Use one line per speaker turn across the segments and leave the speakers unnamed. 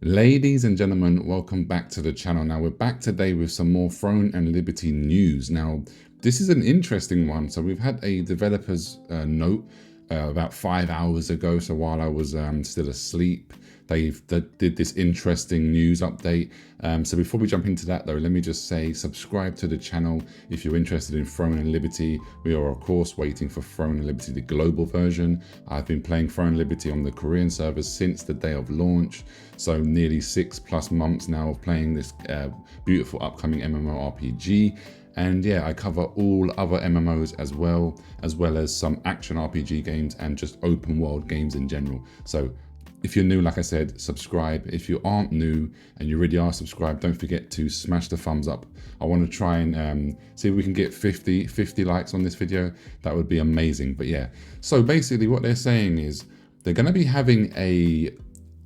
Ladies and gentlemen, welcome back to the channel. Now we're back today with some more Throne and Liberty news. Now this is an interesting one. So we've had a developer's note about 5 hours ago. So while I was still asleep, they did this interesting news update. So before we jump into that though, let me just say subscribe to the channel if you're interested in Throne and Liberty. We are of course waiting for Throne and Liberty, the global version. I've been playing Throne and Liberty on the Korean servers since the day of launch. So nearly 6+ months now of playing this beautiful upcoming mmorpg. And yeah, I cover all other MMOs as well as some action RPG games and just open world games in general. So if you're new, like I said, subscribe. If you aren't new and you already are subscribed, don't forget to smash the thumbs up. I want to try and see if we can get 50 likes on this video. That would be amazing. But yeah, so basically what they're saying is they're going to be having a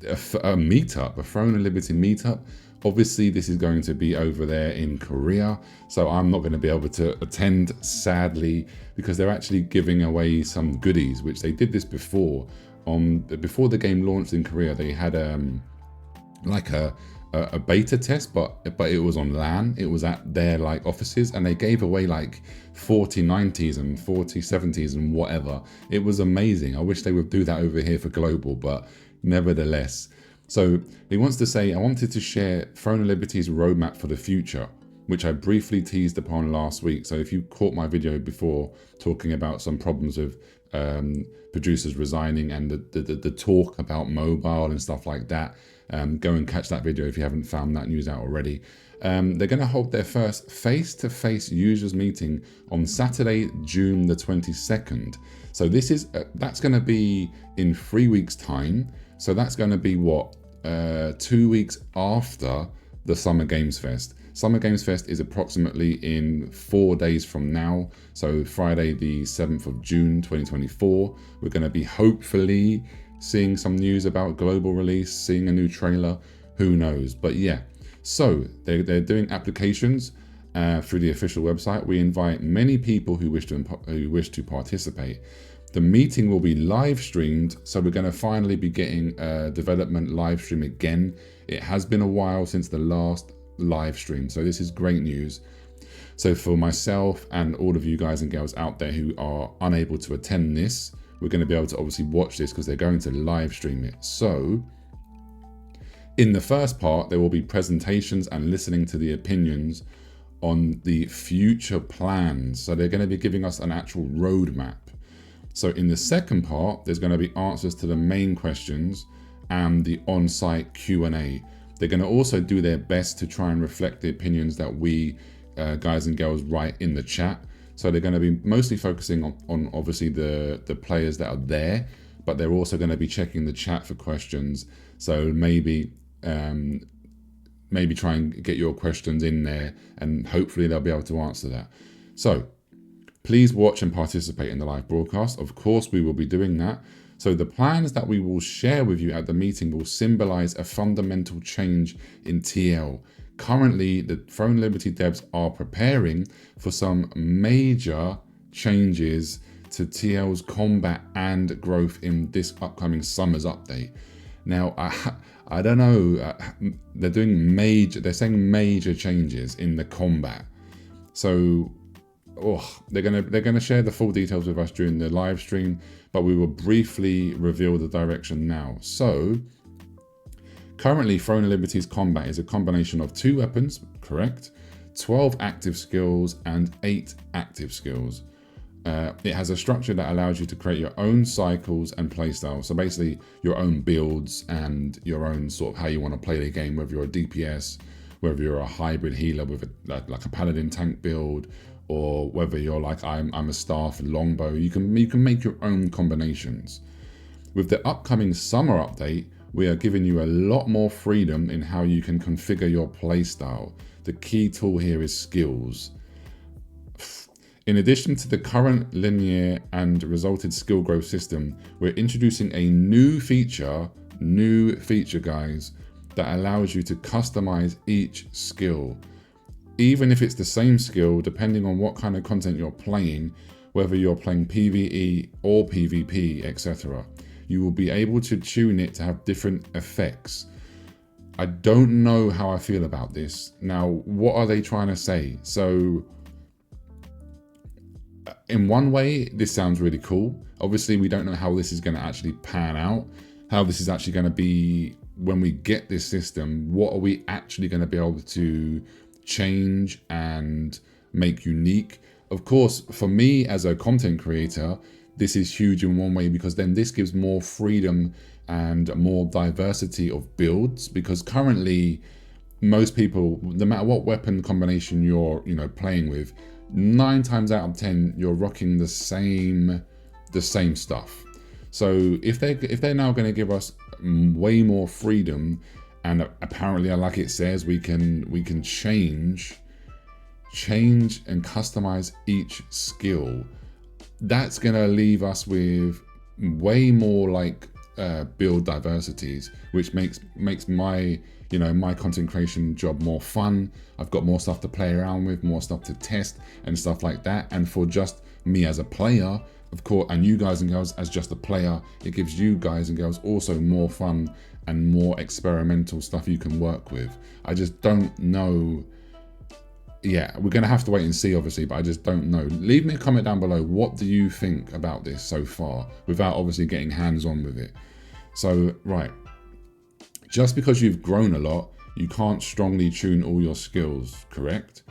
meetup, a Throne and Liberty meetup. Obviously, this is going to be over there in Korea, so I'm not going to be able to attend, sadly, because they're actually giving away some goodies, which they did this before. Before the game launched in Korea, they had like a beta test, but it was on LAN. It was at their like offices, and they gave away like 4090s and 4070s and whatever. It was amazing. I wish they would do that over here for global, but nevertheless. So he wants to say, I wanted to share Throne and Liberty's roadmap for the future, which I briefly teased upon last week. So if you caught my video before talking about some problems with producers resigning and the talk about mobile and stuff like that, go and catch that video if you haven't found that news out already. They're going to hold their first face-to-face users meeting on Saturday, June the 22nd. So this is that's going to be in 3 weeks' time. So that's going to be what, 2 weeks after the Summer Games Fest. Summer Games Fest is approximately in 4 days from now. So Friday, the 7th of June, 2024. We're going to be hopefully seeing some news about global release, seeing a new trailer. Who knows? But yeah, so they're doing applications through the official website. We invite many people who wish to participate. The meeting will be live streamed, so we're going to finally be getting a development live stream again. It has been a while since the last live stream, so this is great news. So for myself and all of you guys and girls out there who are unable to attend this, we're going to be able to obviously watch this because they're going to live stream it. So in the first part, there will be presentations and listening to the opinions on the future plans. So they're going to be giving us an actual roadmap. So in the second part, there's going to be answers to the main questions and the on-site Q&A. They're going to also do their best to try and reflect the opinions that we guys and girls write in the chat. So they're going to be mostly focusing on obviously the players that are there, but they're also going to be checking the chat for questions. So maybe try and get your questions in there, and hopefully they'll be able to answer that. So please watch and participate in the live broadcast. Of course, we will be doing that. So the plans that we will share with you at the meeting will symbolize a fundamental change in TL. Currently, the Throne Liberty devs are preparing for some major changes to TL's combat and growth in this upcoming summer's update. Now, I don't know, they're saying major changes in the combat. So they're gonna share the full details with us during the live stream, but we will briefly reveal the direction now. So currently, Throne and Liberty's combat is a combination of 2 weapons, correct, 12 active skills and 8 active skills. It has a structure that allows you to create your own cycles and playstyle. So basically your own builds and your own sort of how you want to play the game, whether you're a DPS, whether you're a hybrid healer with like a paladin tank build, or whether you're like I'm a staff longbow. You can make your own combinations. With the upcoming summer update, we are giving you a lot more freedom in how you can configure your playstyle. The key tool here is skills. In addition to the current linear and resulted skill growth system, we're introducing a new feature guys, that allows you to customize each skill. Even if it's the same skill, depending on what kind of content you're playing, whether you're playing PvE or PvP, etc., you will be able to tune it to have different effects. I don't know how I feel about this. Now, what are they trying to say? So in one way, this sounds really cool. Obviously, we don't know how this is going to actually pan out, how this is actually going to be when we get this system. What are we actually going to be able to change and make unique? Of course, for me as a content creator, this is huge in one way, because then this gives more freedom and more diversity of builds, because currently most people, no matter what weapon combination you're playing with, 9 times out of 10 you're rocking the same stuff. So if they're now going to give us way more freedom, and apparently, like it says, we can change and customize each skill, that's going to leave us with way more like build diversities, which makes my my content creation job more fun. I've got more stuff to play around with, more stuff to test and stuff like that. And for just me as a player, of course, and you guys and girls as just a player, it gives you guys and girls also more fun and more experimental stuff you can work with. I just don't know. Yeah, we're going to have to wait and see, obviously, but I just don't know. Leave me a comment down below. What do you think about this so far, without obviously getting hands-on with it? So, right. Just because you've grown a lot, you can't strongly tune all your skills, correct?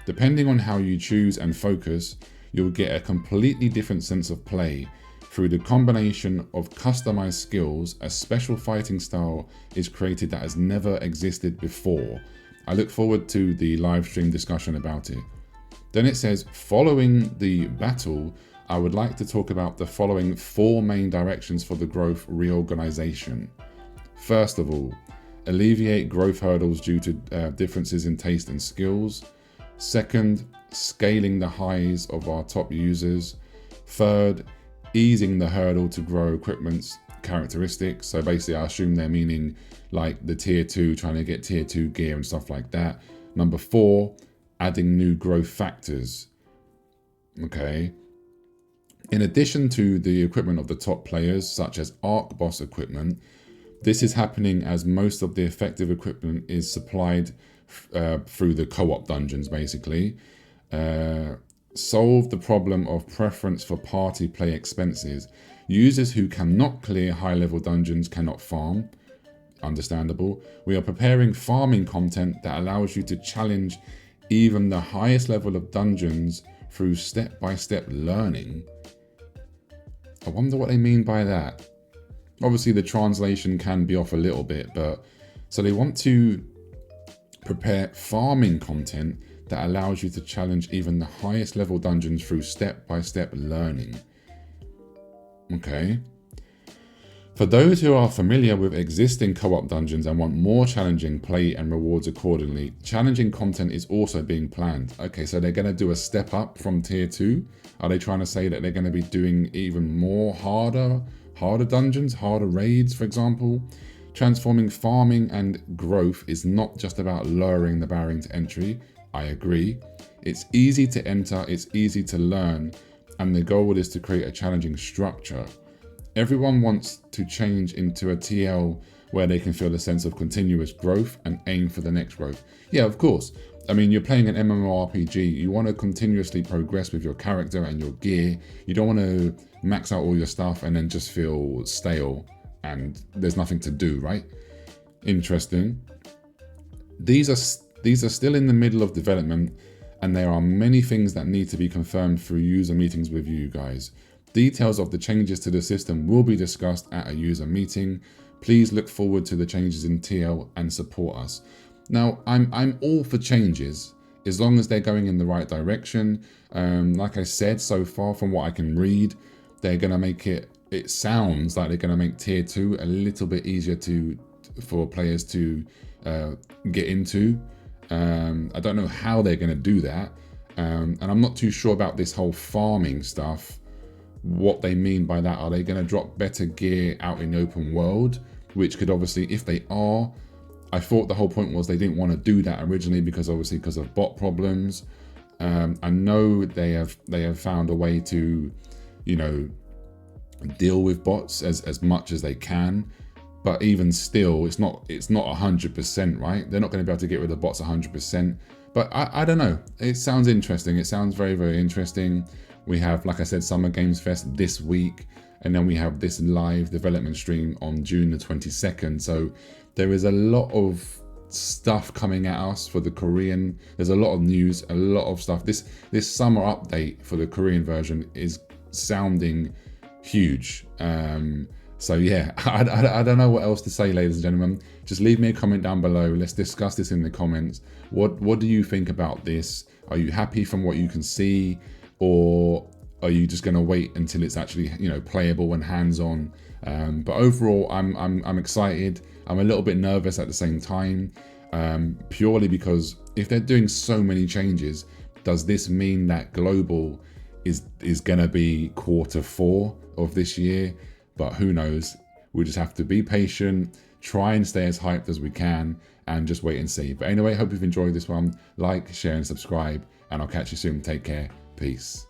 Depending on how you choose and focus, you'll get a completely different sense of play. Through the combination of customized skills, a special fighting style is created that has never existed before. I look forward to the live stream discussion about it. Then it says, following the battle, I would like to talk about the following 4 main directions for the growth reorganization. First of all, alleviate growth hurdles due to differences in taste and skills. Second, scaling the highs of our top users. Third, easing the hurdle to grow equipment's characteristics. So basically, I assume they're meaning like the tier 2, trying to get tier 2 gear and stuff like that. Number 4, adding new growth factors. Okay. In addition to the equipment of the top players, such as Arc Boss equipment, this is happening as most of the effective equipment is supplied through the co-op dungeons, basically. Solve the problem of preference for party play expenses. Users who cannot clear high-level dungeons cannot farm. Understandable. We are preparing farming content that allows you to challenge even the highest level of dungeons through step-by-step learning. I wonder what they mean by that. Obviously, the translation can be off a little bit, but so they want to prepare farming content that allows you to challenge even the highest level dungeons through step-by-step learning. Okay. For those who are familiar with existing co-op dungeons and want more challenging play and rewards accordingly, challenging content is also being planned. Okay, so they're going to do a step up from tier 2. Are they trying to say that they're going to be doing even more harder dungeons, harder raids, for example? Transforming farming and growth is not just about lowering the barrier to entry. I agree. It's easy to enter, it's easy to learn, and the goal is to create a challenging structure. Everyone wants to change into a TL where they can feel a sense of continuous growth and aim for the next growth. Yeah, of course. I mean, you're playing an mmorpg. You want to continuously progress with your character and your gear. You don't want to max out all your stuff and then just feel stale and there's nothing to do, right? Interesting. These are still in the middle of development, and there are many things that need to be confirmed through user meetings with you guys. Details of the changes to the system will be discussed at a user meeting. Please look forward to the changes in TL and support us. Now, I'm all for changes as long as they're going in the right direction. Like I said, so far from what I can read, they're going to make it sounds like they're going to make tier 2 a little bit easier for players to get into. I don't know how they're going to do that. And I'm not too sure about this whole farming stuff. What they mean by that. Are they going to drop better gear out in the open world? Which could obviously, if they are, I thought the whole point was they didn't want to do that originally because of bot problems. I know they have found a way to, deal with bots as much as they can. but even still, it's not 100%, right? They're not going to be able to get rid of bots 100%. But I don't know. It sounds interesting. It sounds very, very interesting. We have, like I said, Summer Games Fest this week, and then we have this live development stream on June the 22nd. So there is a lot of stuff coming at us for the Korean. There's a lot of news, a lot of stuff. This summer update for the Korean version is sounding huge. So yeah, I don't know what else to say, ladies and gentlemen. Just leave me a comment down below. Let's discuss this in the comments. What do you think about this? Are you happy from what you can see, or are you just going to wait until it's actually, you know, playable and hands-on? But overall, I'm excited. I'm a little bit nervous at the same time, purely because if they're doing so many changes, does this mean that global is going to be Q4 of this year? But who knows? We just have to be patient, try and stay as hyped as we can, and just wait and see. But anyway, hope you've enjoyed this one. Like, share, and subscribe, and I'll catch you soon. Take care. Peace.